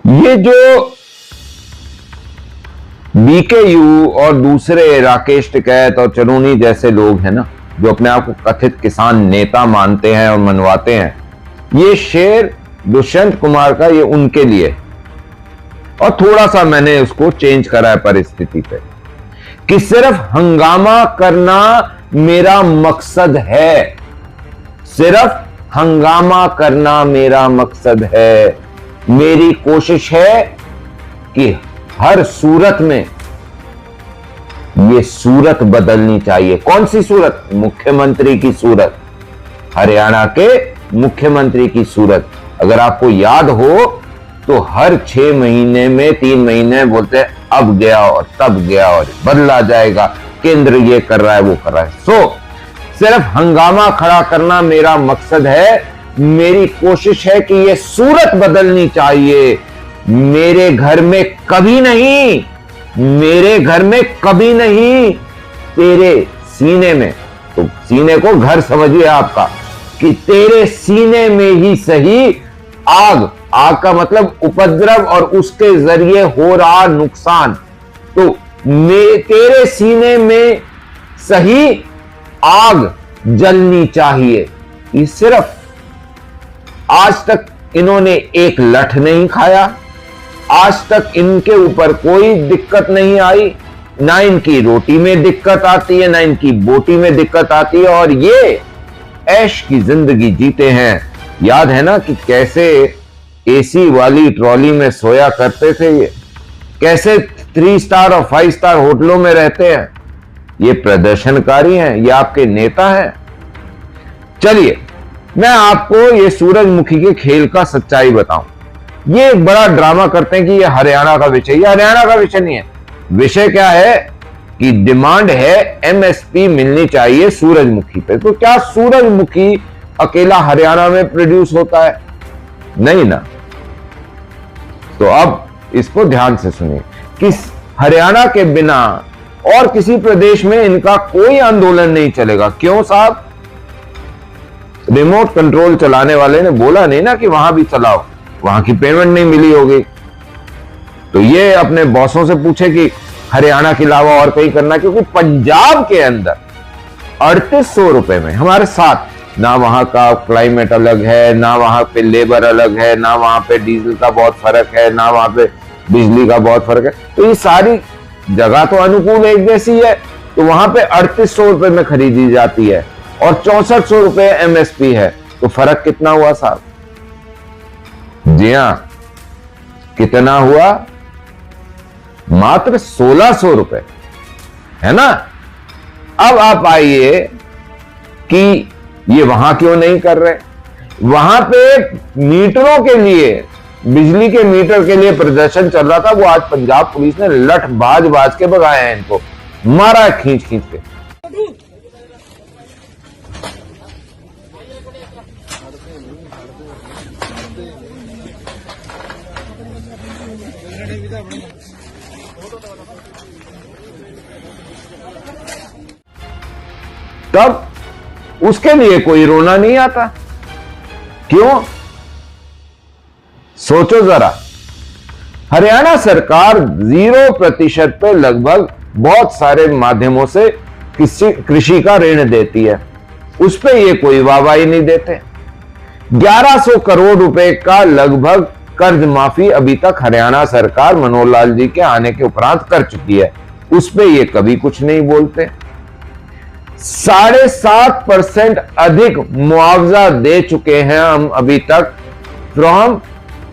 ये जो बीकेयू और दूसरे राकेश टिकैत और चरूनी जैसे लोग हैं ना, जो अपने आप को कथित किसान नेता मानते हैं और मनवाते हैं, ये शेर दुष्यंत कुमार का ये उनके लिए, और थोड़ा सा मैंने उसको चेंज करा है परिस्थिति पे, कि सिर्फ हंगामा करना मेरा मकसद है, सिर्फ हंगामा करना मेरा मकसद है। मेरी कोशिश है कि हर सूरत में ये सूरत बदलनी चाहिए। कौन सी सूरत? मुख्यमंत्री की सूरत, हरियाणा के मुख्यमंत्री की सूरत। अगर आपको याद हो तो हर 6 महीने में 3 महीने बोलते हैं अब गया और तब गया और बदला जाएगा, केंद्र ये कर रहा है वो कर रहा है। सिर्फ हंगामा खड़ा करना मेरा मकसद है। मेरी कोशिश है कि ये सूरत बदलनी चाहिए। मेरे घर में कभी नहीं, मेरे घर में कभी नहीं, तेरे सीने में, तो सीने को घर समझिए आपका, कि तेरे सीने में ही सही आग, आग का मतलब उपद्रव और उसके जरिए हो रहा नुकसान, तो तेरे सीने में सही आग जलनी चाहिए। ये सिर्फ आज तक इन्होंने एक लठ नहीं खाया, आज तक इनके ऊपर कोई दिक्कत नहीं आई, ना इनकी रोटी में दिक्कत आती है, ना इनकी बोटी में दिक्कत आती है, और ये ऐश की जिंदगी जीते हैं। याद है ना कि कैसे एसी वाली ट्रॉली में सोया करते थे ये, कैसे 3 स्टार और 5 स्टार होटलों में रहते हैं। ये प्रदर्शनकारी हैं, ये आपके नेता हैं। चलिए मैं आपको ये सूरजमुखी के खेल का सच्चाई बताऊं। ये एक बड़ा ड्रामा करते हैं कि ये हरियाणा का विषय, ये हरियाणा का विषय नहीं है। विषय क्या है कि डिमांड है एमएसपी मिलनी चाहिए सूरजमुखी पे। तो क्या सूरजमुखी अकेला हरियाणा में प्रोड्यूस होता है? नहीं ना। तो अब इसको ध्यान से सुनिए कि हरियाणा के बिना और किसी प्रदेश में इनका कोई आंदोलन नहीं चलेगा। क्यों साहब? रिमोट कंट्रोल चलाने वाले ने बोला नहीं ना कि वहां भी चलाओ, वहां की पेमेंट नहीं मिली होगी, तो ये अपने बॉसों से पूछे कि हरियाणा के अलावा और कहीं करना, क्योंकि पंजाब के अंदर 3800 रुपए में हमारे साथ, ना वहां का क्लाइमेट अलग है, ना वहां पे लेबर अलग है, ना वहां पे डीजल का बहुत फर्क है, ना वहां पे बिजली का बहुत फर्क है, तो ये सारी जगह तो अनुकूल एक जैसी है, तो वहां पे 3800 रुपए में खरीदी जाती है और 6400 रुपए एमएसपी है। तो फर्क कितना हुआ साहब? जी हां, कितना हुआ? मात्र 1600 रुपए, है ना। अब आप आइए कि ये वहां क्यों नहीं कर रहे? वहां पे मीटरों के लिए, बिजली के मीटर के लिए प्रदर्शन चल रहा था, वो आज पंजाब पुलिस ने लठ बाज बाज के भगाया है, इनको मारा खींच खींच के। तब उसके लिए कोई रोना नहीं आता। क्यों? सोचो जरा, हरियाणा सरकार 0% पे लगभग बहुत सारे माध्यमों से कृषि का ऋण देती है, उस पे ये कोई वाहवाही नहीं देते। 1100 करोड़ रुपए का लगभग कर्ज माफी अभी तक हरियाणा सरकार मनोहर लाल जी के आने के उपरांत कर चुकी है, उस पे ये कभी कुछ नहीं बोलते। 7.5% अधिक मुआवजा दे चुके हैं हम अभी तक, फ्रॉम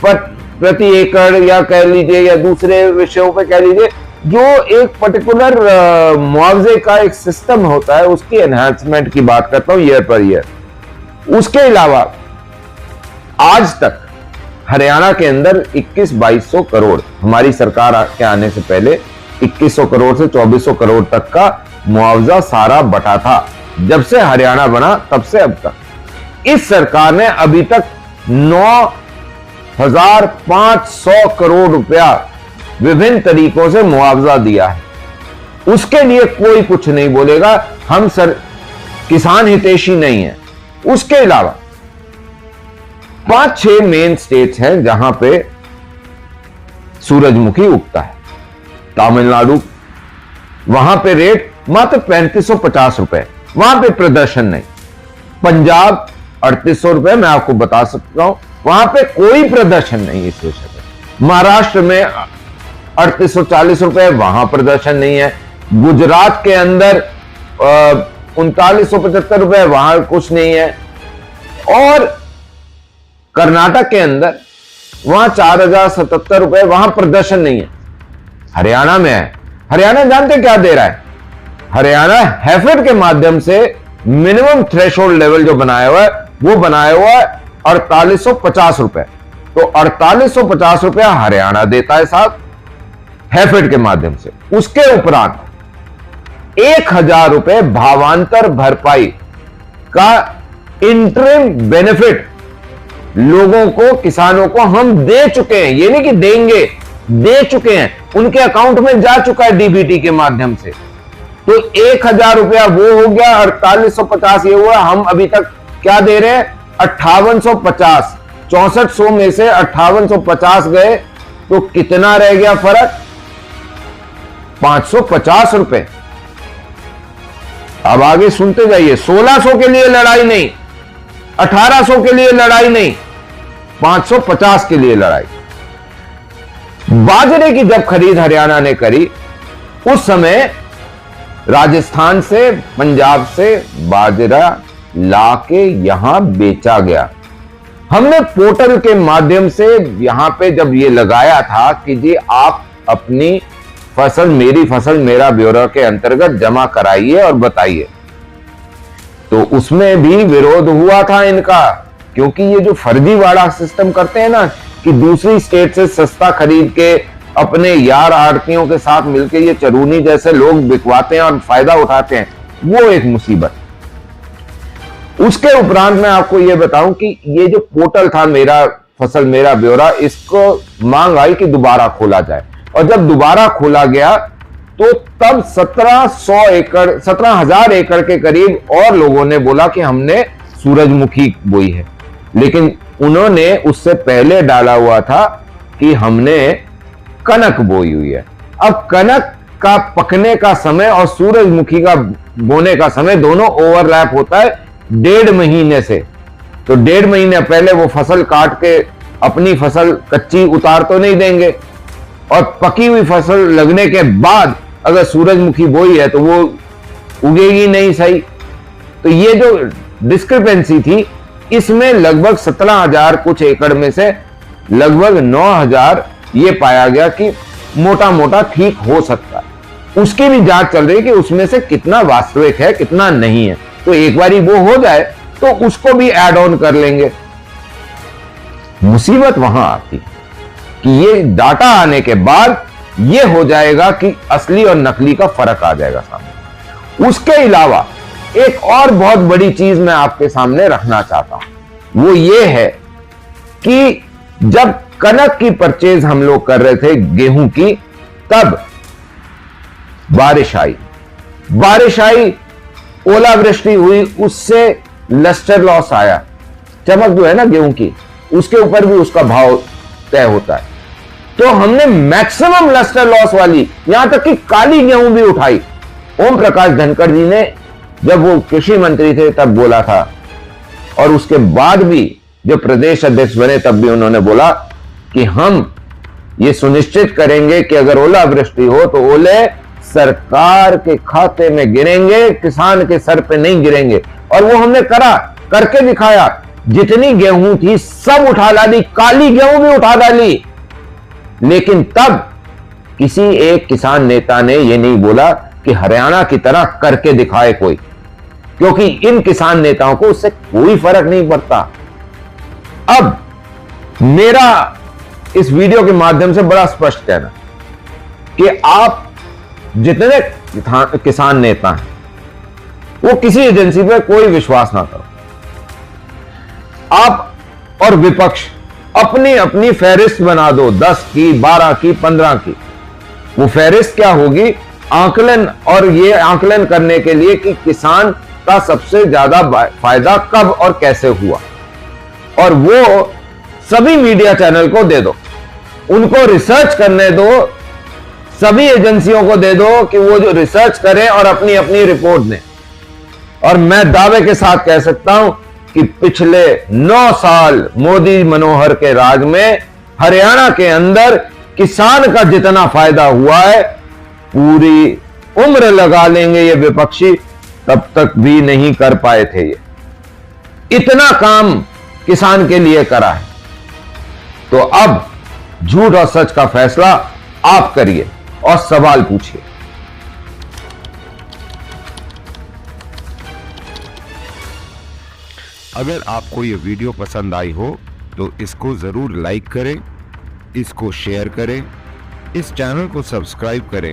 प्रति एकड़, या कह लीजिए, या दूसरे विषयों पे कह लीजिए, जो एक पर्टिकुलर मुआवजे का एक सिस्टम होता है, उसकी एनहांसमेंट की बात करता हूं ईयर पर ईयर। उसके अलावा आज तक हरियाणा के अंदर 21-2200 करोड़, हमारी सरकार के आने से पहले 2100 करोड़ से 2400 करोड़ तक का मुआवजा सारा बटा था। जब से हरियाणा बना तब से अब तक इस सरकार ने अभी तक 9500 करोड़ रुपया विभिन्न तरीकों से मुआवजा दिया है। उसके लिए कोई कुछ नहीं बोलेगा, हम किसान हितैषी नहीं है। उसके अलावा 5-6 मेन स्टेट्स हैं जहां पे सूरजमुखी उगता है। तमिलनाडु, वहां पे रेट मात्र 3550 रुपए, वहां पे प्रदर्शन नहीं। पंजाब 3800 रुपए, मैं आपको बता सकता हूं, वहां पे कोई प्रदर्शन नहीं इस विषय पर। महाराष्ट्र में 3840 रुपए, वहां प्रदर्शन नहीं है। गुजरात के अंदर 3975 रुपए, वहां कुछ नहीं है। और कर्नाटक के अंदर वहां 4077 रुपए, वहां प्रदर्शन नहीं है। हरियाणा में है। हरियाणा जानते क्या दे रहा है? हरियाणा हैफेड के माध्यम से मिनिमम थ्रेशोल्ड लेवल जो बनाया हुआ है, वो बनाया हुआ है 4850 रुपए। तो 4850 रुपया हरियाणा देता है साहब हैफेड के माध्यम से। उसके उपरांत 1000 रुपए भावांतर भरपाई का इंटरिम बेनिफिट लोगों को, किसानों को हम दे चुके हैं। ये नहीं कि देंगे, दे चुके हैं, उनके अकाउंट में जा चुका है डीबीटी के माध्यम से। तो 1000 रुपया वो हो गया, 4850 ये हुआ। हम अभी तक क्या दे रहे हैं? 5850। 6400 में से 5850 गए तो कितना रह गया फर्क? 550 रुपए। अब आगे सुनते जाइए। 1600 के लिए लड़ाई नहीं, 1800 के लिए लड़ाई नहीं, 550 के लिए लड़ाई। बाजरे की जब खरीद हरियाणा ने करी, उस समय राजस्थान से, पंजाब से बाजरा लाके यहां बेचा गया। हमने पोर्टल के माध्यम से यहां पे जब ये लगाया था कि जी आप अपनी फसल, मेरी फसल मेरा ब्यौरा के अंतर्गत जमा कराइए और बताइए, तो उसमें भी विरोध हुआ था इनका। क्योंकि ये जो फर्जीवाड़ा सिस्टम करते हैं ना, कि दूसरी स्टेट से सस्ता खरीद के अपने यार आड़तियों के साथ मिलकर ये चरूनी जैसे लोग बिकवाते हैं और फायदा उठाते हैं, वो एक मुसीबत। उसके उपरांत मैं आपको ये बताऊं कि ये जो पोर्टल था मेरा फसल मेरा ब्यौरा, इसको मांग आई कि दोबारा खोला जाए। और जब दोबारा खोला गया तो तब 17,000 एकड़ के करीब और लोगों ने बोला कि हमने सूरजमुखी बोई है। लेकिन उन्होंने उससे पहले डाला हुआ था कि हमने कनक बोई हुई है। अब कनक का पकने का समय और सूरजमुखी का बोने का समय दोनों ओवरलैप होता है 1.5 महीने से। तो 1.5 महीने पहले वो फसल काट के अपनी फसल कच्ची उतार तो नहीं देंगे, और पकी हुई फसल लगने के बाद अगर सूरजमुखी बोई है तो वो उगेगी नहीं सही। तो ये जो डिस्क्रिपेंसी थी, इसमें लगभग 17,000 कुछ एकड़ में से लगभग 9,000 ये पाया गया कि मोटा मोटा ठीक हो सकता है। उसकी भी जांच चल रही है कि उसमें से कितना वास्तविक है, कितना नहीं है। तो एक बारी वो हो जाए तो उसको भी ऐड ऑन कर लेंगे। मुसीबत वहां आती कि ये डाटा आने के बाद ये हो जाएगा कि असली और नकली का फर्क आ जाएगा सामने। उसके अलावा एक और बहुत बड़ी चीज मैं आपके सामने रखना चाहता हूं, वो ये है कि जब कनक की परचेज हम लोग कर रहे थे गेहूं की, तब बारिश आई, ओलावृष्टि हुई, उससे लस्टर लॉस आया। चमक जो है ना गेहूं की, उसके ऊपर भी उसका भाव तय होता है। तो हमने मैक्सिमम लस्टर लॉस वाली, यहां तक कि काली गेहूं भी उठाई। ओम प्रकाश धनखड़ जी ने जब वो कृषि मंत्री थे तब बोला था, और उसके बाद भी जब प्रदेश अध्यक्ष बने तब भी उन्होंने बोला कि हम ये सुनिश्चित करेंगे कि अगर ओलावृष्टि हो तो ओले सरकार के खाते में गिरेंगे, किसान के सर पे नहीं गिरेंगे। और वो हमने करा, करके दिखाया। जितनी गेहूं थी सब उठा डाली, काली गेहूं भी उठा डाली। लेकिन तब किसी एक किसान नेता ने यह नहीं बोला कि हरियाणा की तरह करके दिखाए कोई, क्योंकि इन किसान नेताओं को उससे कोई फर्क नहीं पड़ता। अब मेरा इस वीडियो के माध्यम से बड़ा स्पष्ट कहना कि आप जितने किसान नेता हैं वो किसी एजेंसी पर कोई विश्वास ना करो। आप और विपक्ष अपनी अपनी फहरिस्त बना दो, 10 की, 12 की, 15 की। वो फहरिस्त क्या होगी? आकलन। और ये आकलन करने के लिए कि किसान का सबसे ज्यादा फायदा कब और कैसे हुआ, और वो सभी मीडिया चैनल को दे दो। उनको रिसर्च करने दो, सभी एजेंसियों को दे दो कि वो जो रिसर्च करें और अपनी अपनी रिपोर्ट दें। और मैं दावे के साथ कह सकता हूं कि पिछले 9 साल मोदी मनोहर के राज में हरियाणा के अंदर किसान का जितना फायदा हुआ है, पूरी उम्र लगा लेंगे ये विपक्षी, तब तक भी नहीं कर पाए थे। ये इतना काम किसान के लिए करा है। तो अब झूठ और सच का फैसला आप करिए और सवाल पूछिए। अगर आपको ये वीडियो पसंद आई हो तो इसको ज़रूर लाइक करें, इसको शेयर करें, इस चैनल को सब्सक्राइब करें